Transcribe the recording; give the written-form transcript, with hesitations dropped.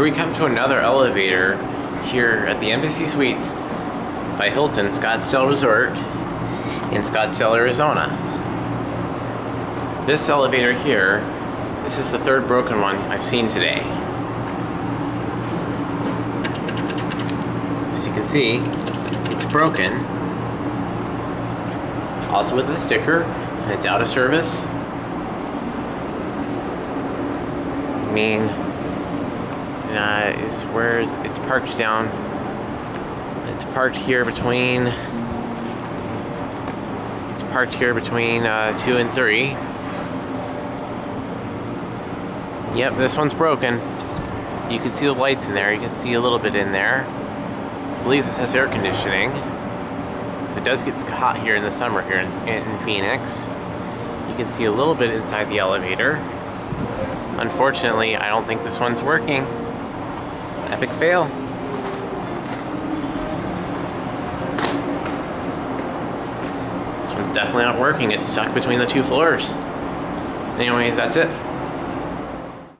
Here we come to another elevator here at the Embassy Suites by Hilton Scottsdale Resort in Scottsdale, Arizona. This elevator here, this is the third broken one I've seen today. As you can see, it's broken. Also with a sticker, and it's out of service. I mean, is where it's parked down. It's parked here between. It's parked here between 2 and 3. Yep, this one's broken. You can see the lights in there. You can see a little bit in there. I believe this has air conditioning, because it does get hot here in the summer here in Phoenix. You can see a little bit inside the elevator. Unfortunately, I don't think this one's working. Epic fail. This one's definitely not working. It's stuck between the two floors. Anyways, that's it.